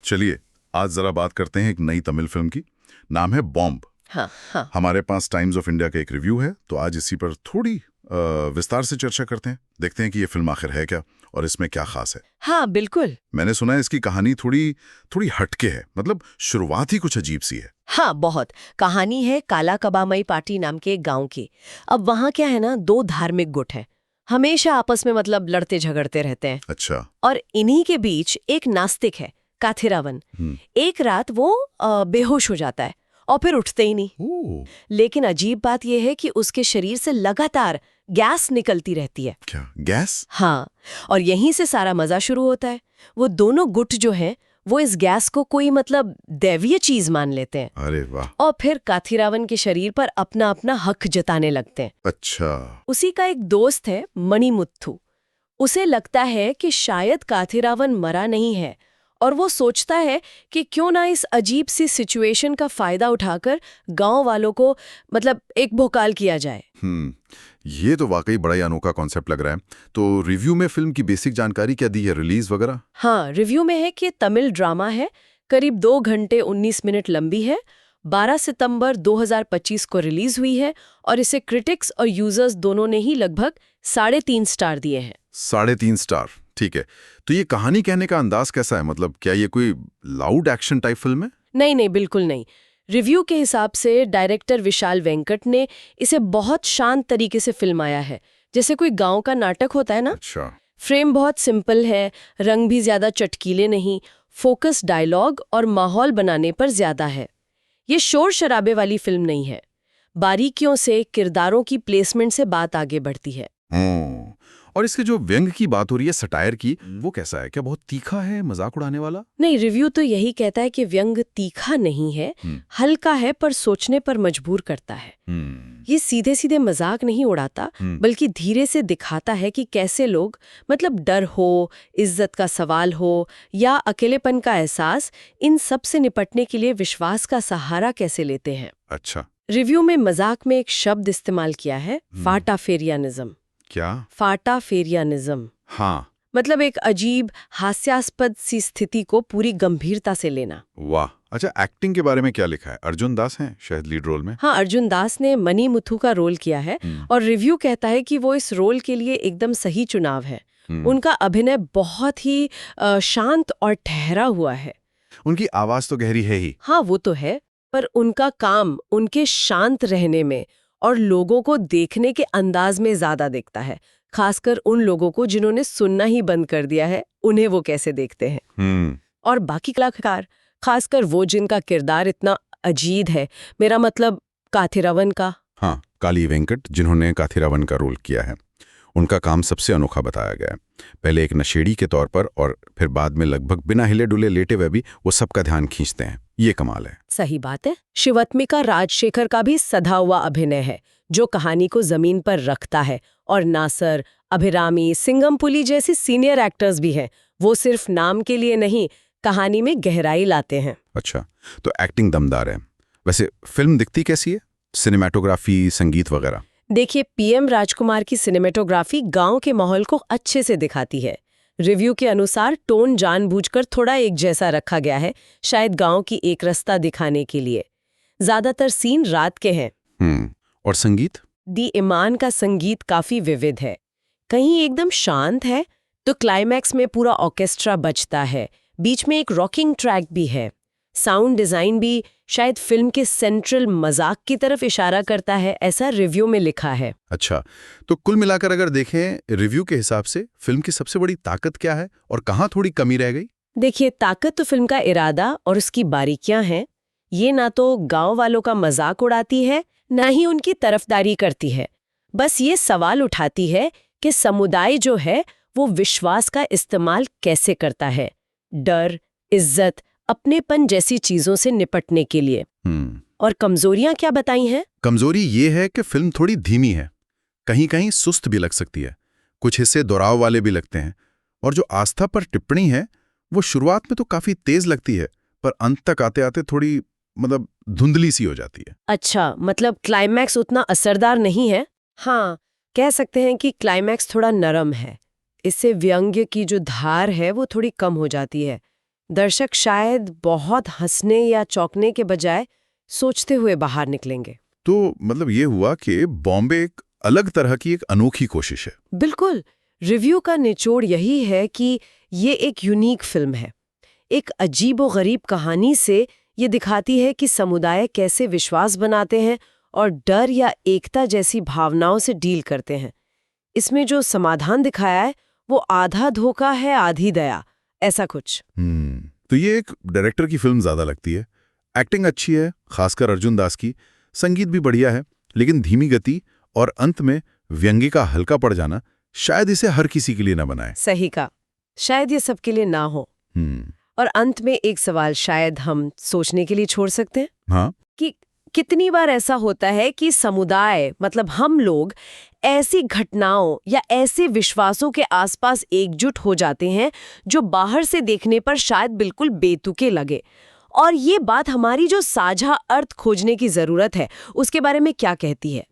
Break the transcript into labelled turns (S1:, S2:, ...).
S1: चलिए आज जरा बात करते हैं एक नई तमिल फिल्म की। नाम है बॉम्ब।
S2: हाँ हाँ।
S1: हमारे पास टाइम्स ऑफ इंडिया का एक रिव्यू है, तो आज इसी पर थोड़ी विस्तार से चर्चा करते हैं। देखते हैं कि ये फिल्म आखिर है क्या और इसमें क्या खास है।
S2: हाँ बिल्कुल।
S1: मैंने सुना है इसकी कहानी थोड़ी हटके है, मतलब शुरुआत ही कुछ अजीब सी है।
S2: हाँ बहुत। कहानी है काला कबामई पाटी नाम के एक गांव की। अब वहाँ क्या है ना, दो धार्मिक गुट हैं, हमेशा आपस में मतलब लड़ते झगड़ते रहते हैं।
S1: अच्छा।
S2: और इन्हीं के बीच एक नास्तिक है, काथिरावन। एक रात वो बेहोश हो जाता है और फिर उठते ही नहीं। लेकिन अजीब बात यह है कि उसके शरीर से लगातार गैस निकलती रहती है।
S1: क्या गैस?
S2: हाँ, और यहीं से सारा मजा शुरू होता है। वो दोनों गुट जो हैं वो इस गैस को कोई मतलब दैवीय चीज मान लेते हैं।
S1: अरे वाह।
S2: और फिर काथिरावन के शरीर पर अपना अपना हक जताने लगते हैं।
S1: अच्छा।
S2: उसी का एक दोस्त है मणिमुथु। उसे लगता है कि शायद काथिरावन मरा नहीं है और वो सोचता है कि क्यों ना इस अजीब सी सिचुएशन का फायदा उठाकर गांव वालों को मतलब एक भोकाल किया जाए।
S1: ये तो वाकई बड़ा ही अनोखा कॉन्सेप्ट लग रहा है। तो रिव्यू में फिल्म की बेसिक जानकारी क्या दी है, रिलीज वगैरह?
S2: हाँ, रिव्यू में है कि तमिल ड्रामा है, करीब 2 घंटे 19 मिनट लंबी है, 12 सितंबर 2025 को रिलीज हुई है और इसे क्रिटिक्स और यूजर्स दोनों ने ही लगभग 3.5 स्टार दिए हैं।
S1: 3.5 स्टार, ठीक है। तो ये कहानी कहने का अंदाज कैसा है, मतलब क्या ये कोई लाउड एक्शन टाइप फिल्म है?
S2: नहीं नहीं, बिल्कुल नहीं। रिव्यू के हिसाब से डायरेक्टर विशाल वेंकट ने इसे बहुत शांत तरीके से फिल्माया है, जैसे कोई गांव का नाटक होता है ना।
S1: अच्छा।
S2: फ्रेम बहुत सिंपल है, रंग भी ज्यादा चटकीले नहीं, फोकस डायलॉग और माहौल बनाने पर ज्यादा है। ये शोर शराबे वाली फिल्म नहीं है, बारीकियों से किरदारों की प्लेसमेंट से बात आगे बढ़ती है।
S1: और इसके जो व्यंग की बात हो रही है, सटायर की, वो कैसा है? क्या बहुत तीखा है, मजाक उड़ाने वाला?
S2: नहीं, रिव्यू तो यही कहता है कि व्यंग तीखा नहीं है, हल्का है पर सोचने पर मजबूर करता है। ये सीधे सीधे मजाक नहीं उड़ाता, बल्कि धीरे से दिखाता है कि कैसे लोग मतलब डर हो, इज्जत का सवाल हो या अकेलेपन का एहसास, इन सब से निपटने के लिए विश्वास का सहारा कैसे लेते हैं।
S1: अच्छा।
S2: रिव्यू में मजाक में एक शब्द इस्तेमाल किया है, फाटाफेरियानिज्म।
S1: क्या?
S2: फाटाफेरियानिज्म।
S1: हाँ।
S2: मतलब एक अजीब हास्यास्पद सी स्थिति को पूरी गंभीरता से लेना।
S1: वाह। अच्छा, एक्टिंग के बारे में क्या लिखा है? अर्जुन दास हैं शायद लीड रोल में।
S2: हाँ, अर्जुन दास ने मणिमुथु का रोल किया है और रिव्यू कहता है कि वो इस रोल के लिए एकदम सही चुनाव है। उनका अभिनय बहुत ही शांत और ठहरा हुआ है।
S1: उनकी आवाज तो गहरी है ही।
S2: हाँ वो तो है, पर उनका काम उनके शांत रहने में और लोगों को देखने के अंदाज में ज्यादा दिखता है। खासकर उन लोगों को जिन्होंने सुनना ही बंद कर दिया है, उन्हें वो कैसे देखते हैं। और बाकी कलाकार, खासकर वो जिनका किरदार इतना अजीब है, मेरा मतलब काथिरावन का।
S1: हाँ, काली वेंकट जिन्होंने काथिरावन का रोल किया है, उनका काम सबसे अनोखा बताया गया है। पहले एक नशेड़ी के तौर पर और फिर बाद में लगभग बिना हिले डुले लेटे हुए भी वो सबका ध्यान खींचते हैं। ये कमाल है।
S2: सही बात है। शिवत्मिका राजशेखर का भी सधा हुआ अभिनय है, जो कहानी को जमीन पर रखता है। और नासर, अभिरामी, सिंगमपुली जैसे सीनियर एक्टर्स भी हैं। वो सिर्फ नाम के लिए नहीं, कहानी में गहराई लाते हैं।
S1: अच्छा, तो एक्टिंग दमदार है। वैसे फिल्म दिखती कैसी है, सिनेमेटोग्राफी, संगीत वगैरह?
S2: देखिए, पीएम राजकुमार की सिनेमेटोग्राफी गांव के माहौल को अच्छे से दिखाती है। रिव्यू के अनुसार टोन जानबूझकर थोड़ा एक जैसा रखा गया है, शायद गांव की एक रास्ता दिखाने के लिए। ज्यादातर सीन रात के हैं।
S1: और संगीत?
S2: दी इमान का संगीत काफी विविध है। कहीं एकदम शांत है तो क्लाइमैक्स में पूरा ऑर्केस्ट्रा बजता है, बीच में एक रॉकिंग ट्रैक भी है। साउंड डिजाइन भी शायद फिल्म के सेंट्रल मजाक की तरफ इशारा करता है, ऐसा रिव्यू में लिखा है।
S1: अच्छा, तो कुल मिलाकर अगर देखें रिव्यू के हिसाब से फिल्म की सबसे बड़ी ताकत क्या है और कहाँ थोड़ी कमी रह गई?
S2: देखिए, ताकत तो फिल्म का इरादा और उसकी बारीकियां हैं। ये ना तो गांव वालों का मजाक उड़ाती है, ना ही उनकी तरफदारी करती है। बस ये सवाल उठाती है कि समुदाय जो है वो विश्वास का इस्तेमाल कैसे करता है, डर, इज्जत, अपनेपन जैसी चीजों से निपटने के लिए। और कमजोरियां क्या बताई हैं?
S1: कमजोरी ये है कि फिल्म थोड़ी धीमी है, कहीं कहीं सुस्त भी लग सकती है, कुछ हिस्से दोहराव वाले भी लगते हैं। और जो आस्था पर टिप्पणी है वो शुरुआत में तो काफी तेज लगती है, पर अंत तक आते आते थोड़ी मतलब धुंधली सी हो जाती है।
S2: अच्छा, मतलब क्लाइमैक्स उतना असरदार नहीं है। हाँ, कह सकते हैं कि क्लाइमैक्स थोड़ा नरम है। इससे व्यंग्य की जो धार है वो थोड़ी कम हो जाती है। दर्शक शायद बहुत हंसने या चौंकने के बजाय सोचते हुए बाहर निकलेंगे।
S1: तो मतलब ये हुआ कि बॉम्बे एक अलग तरह की एक अनोखी कोशिश है।
S2: बिल्कुल। रिव्यू का निचोड़ यही है कि ये एक यूनिक फिल्म है। एक अजीबो-गरीब कहानी से ये दिखाती है कि समुदाय कैसे विश्वास बनाते हैं और डर या एकता जैसी भावनाओं से डील करते हैं। इसमें जो समाधान दिखाया है वो आधा धोखा है आधी दया, ऐसा कुछ।
S1: तो ये एक डायरेक्टर की फिल्म ज्यादा लगती है। एक्टिंग अच्छी है, खासकर अर्जुन दास की। संगीत भी बढ़िया है, लेकिन धीमी गति और अंत में व्यंग्य का हल्का पड़ जाना शायद इसे हर किसी के लिए न बनाए।
S2: सही कहा, शायद ये सबके लिए ना हो। और अंत में एक सवाल शायद हम सोचने के लिए छोड़ सकते हैं।
S1: हाँ,
S2: कि कितनी बार ऐसा होता है कि समुदाय मतलब हम लोग ऐसी घटनाओं या ऐसे विश्वासों के आसपास एकजुट हो जाते हैं जो बाहर से देखने पर शायद बिल्कुल बेतुके लगे। और ये बात हमारी जो साझा अर्थ खोजने की जरूरत है उसके बारे में क्या कहती है?